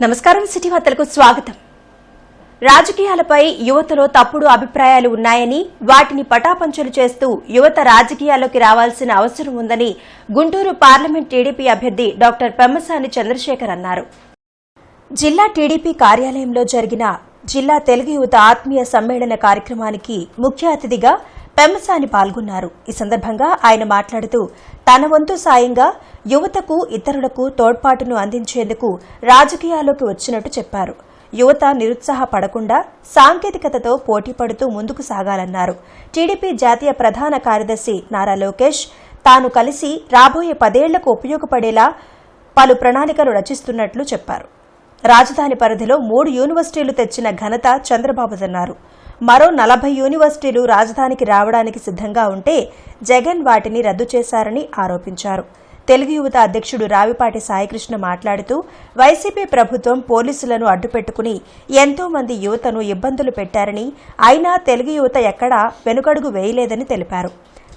నమస్కారం సిటీ వార్తలకు స్వాగతం. రాజకీయాలపై యువతలో తప్పుడు అభిప్రాయాలు ఉన్నాయని వాటిని పటాపంచలు చేస్తూ యువత రాజకీయాల్లోకి రావాల్సిన అవసరం ఉందని గుంటూరు పార్లమెంట్ టీడీపీ అభ్యర్థి డాక్టర్ పెమ్మసాని చంద్రశేఖర్ అన్నారు. జిల్లా టీడీపీ కార్యాలయంలో జరిగిన జిల్లా తెలుగు యువత ఆత్మీయ సమ్మేళన కార్యక్రమానికి ముఖ్య అతిథిగా పెమ్మసాని పాల్గొన్నారు. ఈ సందర్భంగా ఆయన మాట్లాడుతూ తన వంతు సాయంగా యువతకు ఇతరులకు తోడ్పాటును అందించేందుకు రాజకీయాల్లోకి వచ్చినట్టు చెప్పారు. యువత నిరుత్సాహపడకుండా సాంకేతికతతో పోటీపడుతూ ముందుకు సాగాలన్నారు. టీడీపీ జాతీయ ప్రధాన కార్యదర్శి నారా లోకేష్ తాను కలిసి రాబోయే 10 ఏళ్లకు ఉపయోగపడేలా పలు ప్రణాళికలు రచిస్తున్నట్లు చెప్పారు. రాజధాని పరిధిలో 3 యూనివర్సిటీలు తెచ్చిన ఘనత చంద్రబాబుదన్నారు. మరో 40 యూనివర్సిటీలు రాజధానికి రావడానికి సిద్దంగా ఉంటే జగన్ వాటిని రద్దు చేశారని ఆరోపించారు. తెలుగు యువత అధ్యక్షుడు రావిపాటి సాయికృష్ణ మాట్లాడుతూ వైసీపీ ప్రభుత్వం పోలీసులను అడ్డుపెట్టుకుని ఎంతో మంది యువతను ఇబ్బందులు పెట్టారని, అయినా తెలుగు యువత ఎక్కడా వెనుకడుగు వేయలేదని తెలిపారు.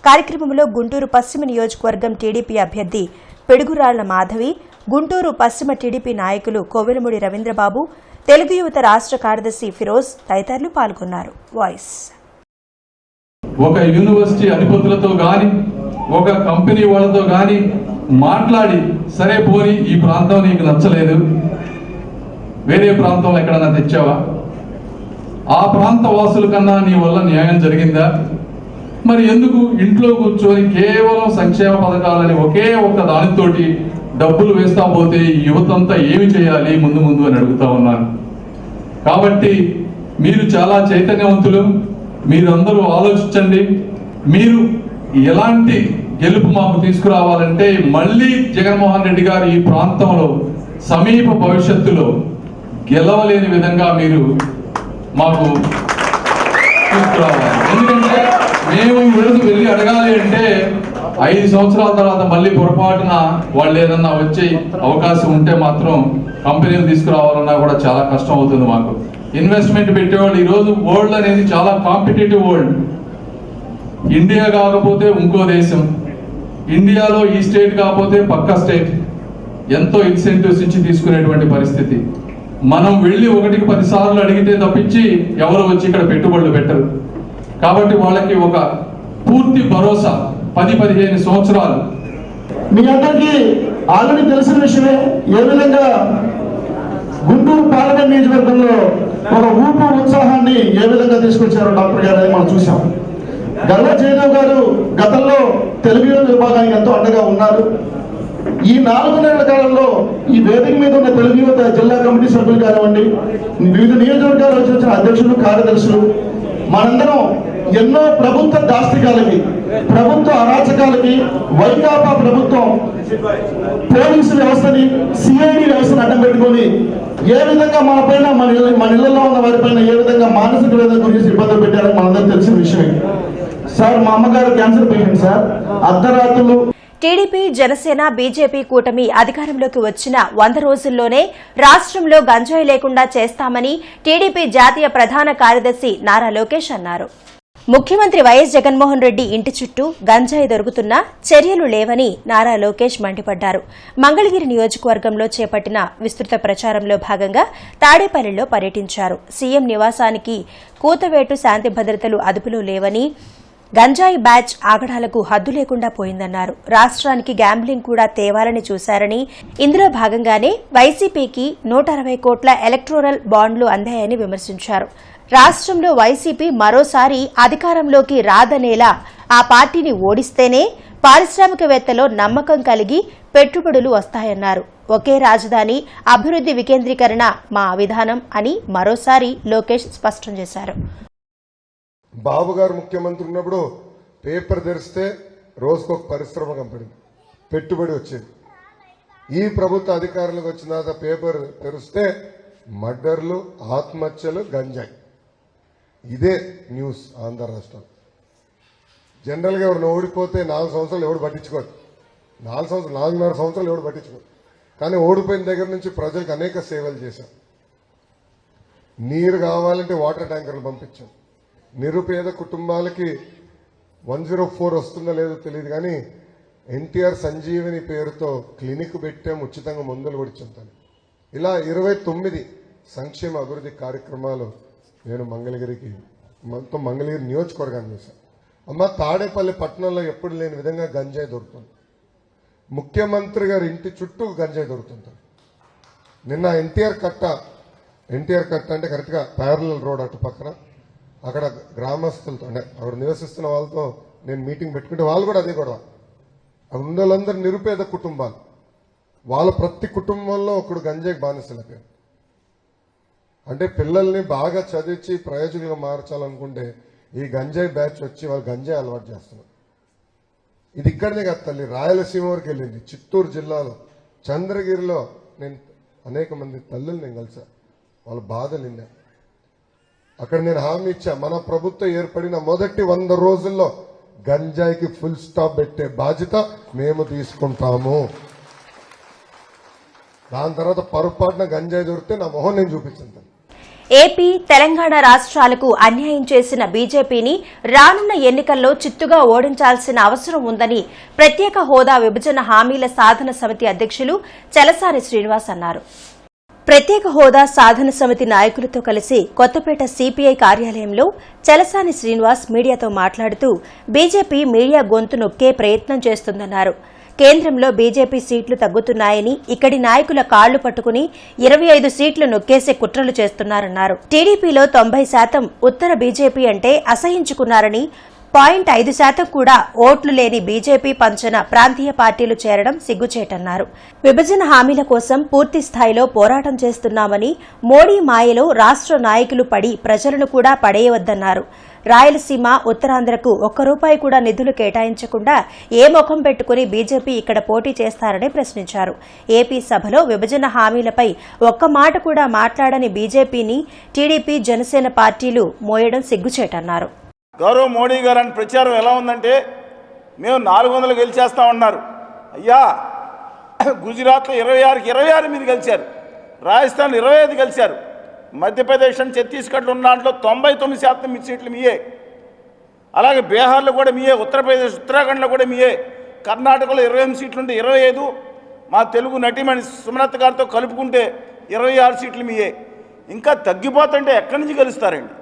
కార్యక్రమంలో గుంటూరు పశ్చిమ నియోజకవర్గం టీడీపీ అభ్యర్థి పిడుగురాళ్ల మాధవి, గుంటూరు పశ్చిమ టీడీపీ నాయకులు కోవెలమూడి రవీంద్రబాబు, తెలుగు యువత రాష్ట్ర కార్యదర్శి ఫిరోజ్ తదితరులు పాల్గొన్నారు. వాయిస్ ఒక యూనివర్సిటీ అధిపతులతో గాని ఒక కంపెనీ వాళ్ళతో గాని మాట్లాడి సరే పోని ఈ ప్రాంతం నీకు నచ్చలేదు, వేరే ప్రాంతంలో ఎక్కడన్నా తెచ్చావా, ఆ ప్రాంత వాసుల కన్నా నీ వల్ల న్యాయం జరిగిందా, మరి ఎందుకు ఇంట్లో కూర్చొని కేవలం సంక్షేమ పథకాలని ఒకే ఒక్క దానితోటి డబ్బులు వేస్తా పోతే యువతంతా ఏమి చేయాలి ముందు ముందు అని అడుగుతా ఉన్నాను. కాబట్టి మీరు చాలా చైతన్యవంతులు, మీరందరూ ఆలోచించండి. మీరు ఎలాంటి గెలుపు మాకు తీసుకురావాలంటే మళ్ళీ జగన్మోహన్ రెడ్డి గారు ఈ ప్రాంతంలో సమీప భవిష్యత్తులో గెలవలేని విధంగా మీరు మాకు తీసుకురావాలి. ఎందుకంటే మేము వెళ్ళి అడగాలి అంటే 5 సంవత్సరాల తర్వాత మళ్ళీ పొరపాటున వాళ్ళు ఏదన్నా వచ్చే అవకాశం ఉంటే మాత్రం కంపెనీలు తీసుకురావాలన్నా కూడా చాలా కష్టం అవుతుంది. మాకు ఇన్వెస్ట్మెంట్ పెట్టేవాళ్ళు ఈరోజు వరల్డ్ అనేది చాలా కాంపిటేటివ్ వరల్డ్. ఇండియా కాకపోతే ఇంకో దేశం, ఇండియాలో ఈ స్టేట్ కాకపోతే పక్క స్టేట్, ఎంతో ఇన్సెంటివ్స్ ఇచ్చి తీసుకునేటువంటి పరిస్థితి. మనం వెళ్ళి 1కి 10 సార్లు అడిగితే తప్పించి ఎవరు వచ్చి ఇక్కడ పెట్టుబడులు పెట్టరు. కాబట్టి వాళ్ళకి ఒక పూర్తి భరోసా 10-15 సంవత్సరాలు. మీ అందరికీ ఆల్రెడీ తెలిసిన విషయమే, ఏ విధంగా గుంటూరు పార్లమెంట్ నియోజకవర్గంలో ఒక ఊపు ఉత్సాహాన్ని ఏ విధంగా తీసుకొచ్చారో డాక్టర్ గారు మనం చూసాం. గల్లా జయదేవ్ గారు గతంలో తెలుగు విభాగానికి ఎంతో అండగా ఉన్నారు. ఈ 4 నెలల కాలంలో ఈ వేదిక మీద ఉన్న తెలుగు యువత జిల్లా కమిటీ సభ్యులు కానివ్వండి, వివిధ నియోజకవర్గాలు వచ్చిన అధ్యక్షులు, కార్యదర్శులు, మనందరం ఎన్నో ప్రభుత్వ దాష్టికాలకి, ప్రభుత్వ అరాచకాలకి వైకాపా ప్రభుత్వం పోలీసు వ్యవస్థని, సిఐడి వ్యవస్థను అడ్డం పెట్టుకొని ఏ విధంగా మన పైన మన ఇళ్లలో ఉన్న వారిపైన ఏ విధంగా మానసిక వేదన గురించి ఇబ్బందులు పెట్టారని మనందరూ తెలిసిన విషయమే. సార్, మా అమ్మగారు క్యాన్సర్ పేషెంట్ సార్. అర్ధరాత్రులు టీడీపీ, జనసేన, బీజేపీ కూటమి అధికారంలోకి వచ్చిన 100 రోజుల్లోనే రాష్ట్రంలో గంజాయి లేకుండా చేస్తామని టీడీపీ జాతీయ ప్రధాన కార్యదర్శి నారా లోకేష్ అన్నారు. ముఖ్యమంత్రి వైఎస్ జగన్మోహన్ రెడ్డి ఇంటి చుట్టూ గంజాయి దొరుకుతున్నా చర్యలు లేవని నారా లోకేష్ మండిపడ్డారు. మంగళగిరి నియోజకవర్గంలో చేపట్టిన విస్తృత ప్రచారంలో భాగంగా తాడేపల్లిలో పర్యటించారు. సీఎం నివాసానికి కూతవేటు శాంతి భద్రతలు అదుపులో లేవని, గంజాయి బ్యాచ్ ఆగడాలకు హద్దు లేకుండా పోయిందన్నారు. రాష్ట్రానికి గ్యాంబ్లింగ్ కూడా తేవాలని చూశారని, ఇందులో భాగంగానే వైసీపీకి 160 కోట్ల ఎలక్టోరల్ బాండ్లు అందాయని విమర్శించారు. రాష్ట్రంలో వైసీపీ మరోసారి అధికారంలోకి రాదనేలా ఆ పార్టీని ఓడిస్తేనే పారిశ్రామికవేత్తలో నమ్మకం కలిగి పెట్టుబడులు వస్తాయన్నారు. ఒకే రాజధాని, అభివృద్ది వికేంద్రీకరణ మా విధానం అని మరోసారి లోకేష్ స్పష్టం చేశారు. బాబు గారు ముఖ్యమంత్రి ఉన్నప్పుడు పేపర్ తెరిస్తే రోజుకొక పరిశ్రమ కంపెనీ పెట్టుబడి వచ్చేది. ఈ ప్రభుత్వ అధికారులకు వచ్చిన తర్వాత పేపర్ తెరిస్తే మర్డర్లు, ఆత్మహత్యలు, గంజాయి. ఇదే న్యూస్ ఆంధ్ర రాష్ట్రం. జనరల్గా ఎవరిని ఓడిపోతే 4 సంవత్సరాలు ఎవడు పట్టించుకోడు, 4.5 సంవత్సరాలు ఎవడు పట్టించుకోడు. కానీ ఓడిపోయిన దగ్గర నుంచి ప్రజలకు అనేక సేవలు చేశాం. నీరు కావాలంటే వాటర్ ట్యాంకర్లు పంపించాం. నిరుపేద కుటుంబాలకి 104 వస్తుందో లేదో తెలియదు కానీ ఎన్టీఆర్ సంజీవని పేరుతో క్లినిక్ పెట్టాం, ఉచితంగా మందులు కూడా ఇచ్చాం. ఇలా 29 సంక్షేమ అభివృద్ధి కార్యక్రమాలు నేను మంగళగిరికి మొత్తం మంగళగిరి నియోజకవర్గాన్ని చేశాను. అమ్మ, తాడేపల్లి పట్టణంలో ఎప్పుడు లేని విధంగా గంజాయి దొరుకుతుంది. ముఖ్యమంత్రి గారి ఇంటి చుట్టూ గంజాయి దొరుకుతుంది. నిన్న ఎన్టీఆర్ కట్ట అంటే కరెక్ట్గా ప్యారలల్ రోడ్ అటు పక్కన అక్కడ గ్రామస్తులతో అంటే అక్కడ నివసిస్తున్న వాళ్ళతో నేను మీటింగ్ పెట్టుకుంటే వాళ్ళు కూడా అదే గొడవ. అక్కడ ఉన్న వాళ్ళందరూ నిరుపేద కుటుంబాలు, వాళ్ళ ప్రతి కుటుంబంలో ఒకడు గంజాయికి బానిసలైపోయారు. అంటే పిల్లల్ని బాగా చదివించి ప్రయోజకులుగా మార్చాలనుకుంటే ఈ గంజాయి బ్యాచ్ వచ్చి వాళ్ళు గంజాయి అలవాటు చేస్తున్నారు. ఇది ఇక్కడనే కాదు తల్లి, రాయలసీమ వరకు వెళ్ళింది. చిత్తూరు జిల్లాలో చంద్రగిరిలో నేను అనేక మంది తల్లులు నేను కలిసా, వాళ్ళ బాధలు విన్నా. అక్కడ నేను హామీ ఇచ్చా, మన ప్రభుత్వం ఏర్పడిన మొదటి 100 రోజుల్లో గంజాయికి ఫుల్ స్టాప్ పెట్టే బాధ్యత మేము తీసుకుంటాము. దాని తర్వాత పొరపాటున గంజాయి దొరికితే నా మొహం నేను చూపించాను. ఏపీ, తెలంగాణ రాష్ట్రాలకు అన్యాయం చేసిన బీజేపీని రానున్న ఎన్నికల్లో చిత్తుగా ఓడించాల్సిన అవసరం ఉందని ప్రత్యేక హోదా విభజన హామీల సాధన సమితి అధ్యక్షులు చలసాని శ్రీనివాస్ అన్నారు. ప్రత్యేక హోదా సాధన సమితి నాయకులతో కలిసి కొత్తపేట సిపిఐ కార్యాలయంలో చలసాని శ్రీనివాస్ మీడియాతో మాట్లాడుతూ బీజేపీ మీడియా గొంతు నొక్కే ప్రయత్నం చేస్తుందన్నారు. కేంద్రంలో బీజేపీ సీట్లు తగ్గుతున్నాయని ఇక్కడి నాయకుల కాళ్లు పట్టుకుని 25 సీట్లు నొక్కేసే కుట్రలు చేస్తున్నారన్నారు. టీడీపీలో 90% ఉత్తర బీజేపీ అంటే అసహించుకున్నారని, 0.5% కూడా ఓట్లు లేని బీజేపీ పంచన ప్రాంతీయ పార్టీలు చేరడం సిగ్గుచేటన్నారు. విభజన హామీల కోసం పూర్తి స్థాయిలో పోరాటం చేస్తున్నామని, మోడీ మాయలో రాష్ట్ర నాయకులు పడి ప్రజలను కూడా పడేయవద్దన్నారు. రాయలసీమ, ఉత్తరాంధ్రకు ₹1 కూడా నిధులు కేటాయించకుండా ఏ ముఖం పెట్టుకుని బీజేపీ ఇక్కడ పోటీ చేస్తారని ప్రశ్నించారు. ఏపీ సభలో విభజన హామీలపై ఒక్క మాట కూడా మాట్లాడని బీజేపీని టీడీపీ, జనసేన పార్టీలు మోయడం సిగ్గుచేటన్నారు. గౌరవ మోడీ గారు అని ప్రచారం ఎలా ఉందంటే మేము 400 గెలిచేస్తామన్నారు. అయ్యా, గుజరాత్లో 26కి 26 మీరు గెలిచారు, రాజస్థాన్లో 25 గెలిచారు, మధ్యప్రదేశ్ అని ఛత్తీస్గఢ్లో ఉన్న దాంట్లో 99% మీ సీట్లు మీయే, అలాగే బీహార్లో కూడా మీయే, ఉత్తరప్రదేశ్, ఉత్తరాఖండ్లో కూడా మీయే, కర్ణాటకలో 28 సీట్లు ఉంటే 25, మా తెలుగు నటిమణి సుమలత గారితో కలుపుకుంటే 26 సీట్లు మీయే. ఇంకా తగ్గిపోతుంటే ఎక్కడి నుంచి గెలుస్తారండి?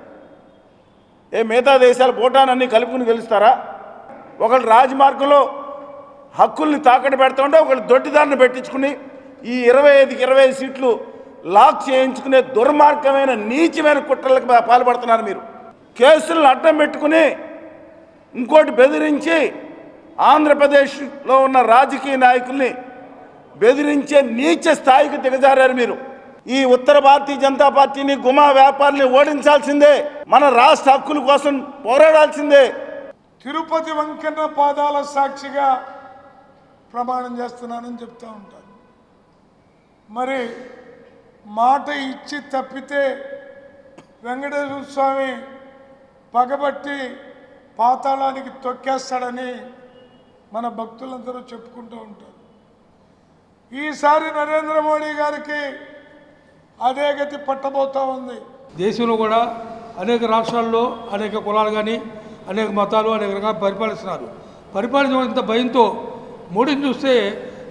మిగతా దేశాలు భూటాన్ కలుపుకుని గెలుస్తారా? ఒకళ్ళు రాజమార్గంలో హక్కుల్ని తాకట్టు పెడతా ఉంటే ఒకళ్ళు దొడ్డిదారిని పెట్టించుకుని ఈ 25కి 25 సీట్లు లాక్ చేయించుకునే దుర్మార్గమైన నీచమైన కుట్రలకు పాల్పడుతున్నారు. మీరు కేసులను అడ్డం పెట్టుకుని ఇంకోటి బెదిరించి ఆంధ్రప్రదేశ్లో ఉన్న రాజకీయ నాయకుల్ని బెదిరించే నీచ స్థాయికి దిగజారారు మీరు. ఈ ఉత్తర భారతీయ జనతా పార్టీని, గుమా వ్యాపారిని ఓడించాల్సిందే, మన రాష్ట్ర హక్కుల కోసం పోరాడాల్సిందే. తిరుపతి వెంకన్న పాదాల సాక్షిగా ప్రమాణం చేస్తున్నానని చెప్తా ఉంటాను. మరి మాట ఇచ్చి తప్పితే వెంకటేశ్వర స్వామి పగబట్టి పాతాళానికి తొక్కేస్తాడని మన భక్తులందరూ చెప్పుకుంటూ ఉంటారు. ఈసారి నరేంద్ర మోడీ గారికి అదే గతి పట్టబోతూ ఉంది. దేశంలో కూడా అనేక రాష్ట్రాల్లో అనేక కులాలు కానీ అనేక మతాలు అనేక రకాలు పరిపాలిస్తున్నారు. పరిపాలించడంత భయంతో మోడీని చూస్తే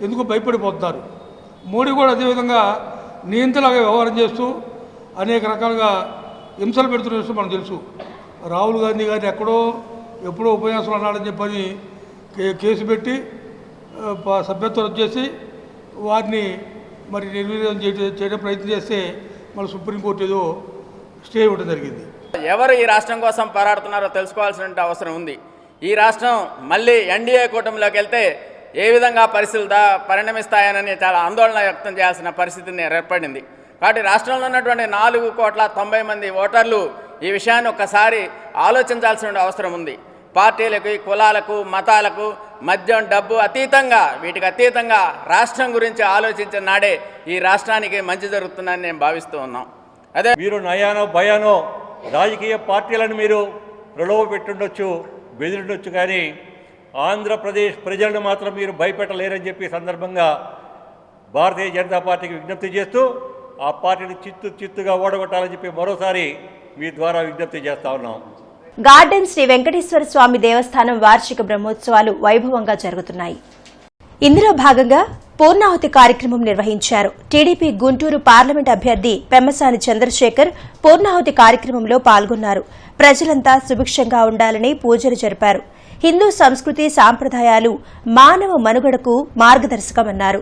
ఎందుకు భయపడిపోతున్నారు. మోడీ కూడా అదేవిధంగా నియంతలాగా వ్యవహారం చేస్తూ అనేక రకాలుగా హింసలు పెడుతున్న విషయం మనకు తెలుసు. రాహుల్ గాంధీ గారిని ఎప్పుడో ఉపన్యాసం అన్నాడని చెప్పని కేసు పెట్టి సభ్యత్వం వచ్చేసి వారిని మరి నిర్వీర్యం చేయడం ప్రయత్నం చేస్తే మన సుప్రీంకోర్టు ఏదో స్టే ఇవ్వడం జరిగింది. ఎవరు ఈ రాష్ట్రం కోసం పోరాడుతున్నారో తెలుసుకోవాల్సిన అవసరం ఉంది. ఈ రాష్ట్రం మళ్ళీ ఎన్డీఏ కూటమిలోకి వెళ్తే ఏ విధంగా పరిస్థితులు పరిణమిస్తాయనని చాలా ఆందోళన వ్యక్తం చేయాల్సిన పరిస్థితిని ఏర్పడింది. కాబట్టి రాష్ట్రంలో ఉన్నటువంటి 4,90,00,000 మంది ఓటర్లు ఈ విషయాన్ని ఒక్కసారి ఆలోచించాల్సిన అవసరం ఉంది. పార్టీలకు, కులాలకు, మతాలకు, మద్యం, డబ్బు అతీతంగా, వీటికి అతీతంగా రాష్ట్రం గురించి ఆలోచించిన నాడే ఈ రాష్ట్రానికి మంచి జరుగుతుందని నేను భావిస్తూ ఉన్నాం. అదే మీరు నయానో భయానో రాజకీయ పార్టీలను మీరు ప్రలోభ పెట్టుండొచ్చు, బెదిరిండొచ్చు, కానీ ఆంధ్రప్రదేశ్ ప్రజలను మాత్రం మీరు భయపెట్టలేరని చెప్పి సందర్భంగా భారతీయ జనతా పార్టీకి విజ్ఞప్తి చేస్తూ ఆ పార్టీని చిత్తుగా ఓడగొట్టాలని చెప్పి మరోసారి మీ ద్వారా విజ్ఞప్తి చేస్తా ఉన్నాం. గార్డెన్ శ్రీ వెంకటేశ్వర స్వామి దేవస్థానం వార్షిక బ్రహ్మోత్సవాలు వైభవంగా జరుగుతున్నాయి. ఇందులో భాగంగా పూర్ణాహుతి కార్యక్రమం నిర్వహించారు. టీడీపీ గుంటూరు పార్లమెంట్ అభ్యర్థి పెమ్మసాని చంద్రశేఖర్ పూర్ణాహుతి కార్యక్రమంలో పాల్గొన్నారు. ప్రజలంతా సుభిక్షంగా ఉండాలని పూజలు జరిపారు. హిందూ సంస్కృతి సాంప్రదాయాలు మానవ మనుగడకు మార్గదర్శకమన్నారు.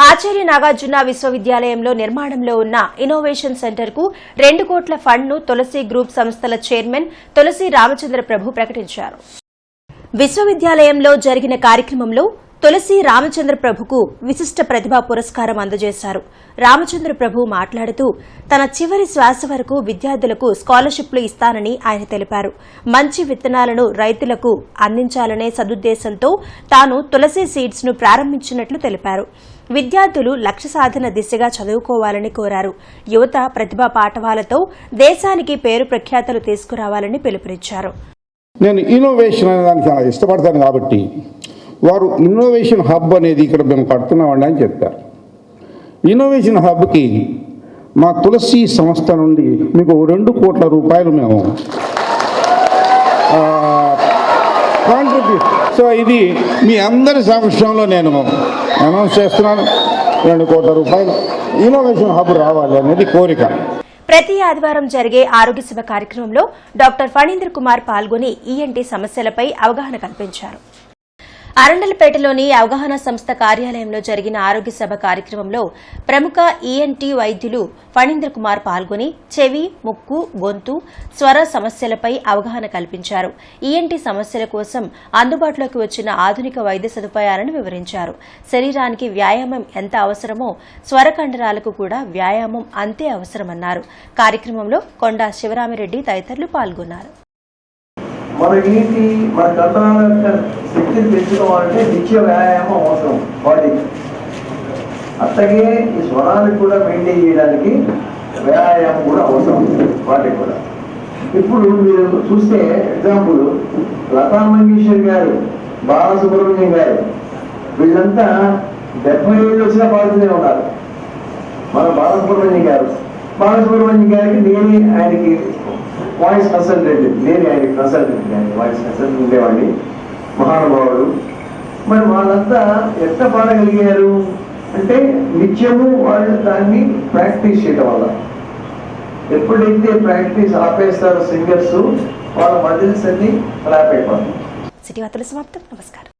ఆచార్య నాగార్జున విశ్వవిద్యాలయంలో నిర్మాణంలో ఉన్న ఇన్నోవేషన్ సెంటర్ కు 2 కోట్ల ఫండ్ను తులసి గ్రూప్ సంస్థల చైర్మన్ తులసి రామచంద్ర ప్రభు ప్రకటించారు. విశ్వవిద్యాలయంలో జరిగిన కార్యక్రమంలో తులసి రామచంద్ర ప్రభుకు విశిష్ట ప్రతిభా పురస్కారం అందజేశారు. రామచంద్ర ప్రభు మాట్లాడుతూ తన చివరి శ్వాస వరకు విద్యార్థులకు స్కాలర్షిప్లు ఇస్తానని ఆయన తెలిపారు. మంచి విత్తనాలను రైతులకు అందించాలనే సదుద్దేశంతో తాను తులసి సీడ్స్ ను ప్రారంభించినట్లు తెలిపారు. విద్యార్థులు లక్ష్య సాధన దిశగా చదువుకోవాలని కోరారు. యువత ప్రతిభా పాఠవాలతో దేశానికి పేరు ప్రఖ్యాతలు తీసుకురావాలని పిలుపునిచ్చారు. నేను ఇన్నోవేషన్ అనే దానికి చాలా ఇష్టపడతాను కాబట్టి వారు ఇన్నోవేషన్ హబ్ అనేది ఇక్కడ మేము కడుతున్నామండి అని చెప్పారు. ఇన్నోవేషన్ హబ్కి మా తులసి సంస్థ నుండి మీకు 2 కోట్ల రూపాయలు మేము కాంట్రిబ్యూట్. సో ఇది మీ అందరి సమక్షంలో నేను అనౌన్స్ చేస్తున్నాను. 2 కోట్ల రూపాయలు ఇన్నోవేషన్ హబ్ రావాలి అనేది కోరిక. ప్రతి ఆదివారం జరిగే ఆరోగ్య సభ కార్యక్రమంలో డాక్టర్ ఫణీంద్ర కుమార్ పాల్గొని ఈఎన్టీ సమస్యలపై అవగాహన కల్పించారు. అరండలపేటలోని అవగాహన సంస్థ కార్యాలయంలో జరిగిన ఆరోగ్య సభ కార్యక్రమంలో ప్రముఖ ఈఎన్టీ వైద్యులు ఫణీంద్ర కుమార్ పాల్గొని చెవి, ముక్కు, గొంతు, స్వర సమస్యలపై అవగాహన కల్పించారు. ఈఎన్టీ సమస్యల కోసం అందుబాటులోకి వచ్చిన ఆధునిక వైద్య సదుపాయాలను వివరించారు. శరీరానికి వ్యాయామం ఎంత అవసరమో స్వర కండరాలకు కూడా వ్యాయామం అంతే అవసరమన్నారు. కార్యక్రమంలో కొండా శివరామిరెడ్డి తదితరులు పాల్గొన్నారు. మన నీటి మన కండరాల యొక్క శక్తిని పెంచుకోవాలంటే నిత్య వ్యాయామం అవసరం బాడీకి. అట్లాగే ఈ స్వరాన్ని కూడా మెయింటైన్ చేయడానికి వ్యాయామం కూడా అవసరం వాటికి కూడా. ఇప్పుడు మీరు చూస్తే ఎగ్జాంపుల్ లతా మంగేష్కర్ గారు, బాలసుబ్రహ్మణ్యం గారు, వీళ్ళంతా 70 ఏళ్ళు వచ్చినా పాడుతూనే ఉన్నారు. మన బాలసుబ్రహ్మణ్యం గారికి నేనే ఆయనకి వాయిస్ కన్సల్టెంట్, నేనే ఆయనకి కన్సల్టెంట్, కానీ వాయిస్ కన్సల్టెంట్ ఉండేవాడిని. మహానుభావుడు. మరి వాళ్ళంతా ఎట్లా పాడగలిగారు అంటే నిత్యము వాళ్ళు దాన్ని ప్రాక్టీస్ చేయడం వల్ల. ఎప్పుడైతే ప్రాక్టీస్ ఆపేస్తారో సింగర్స్, వాళ్ళ మజిల్స్ అన్ని ర్యాప్ అయిపోతాయి. సిటీ వార్తలు సమాప్తం. నమస్కారం.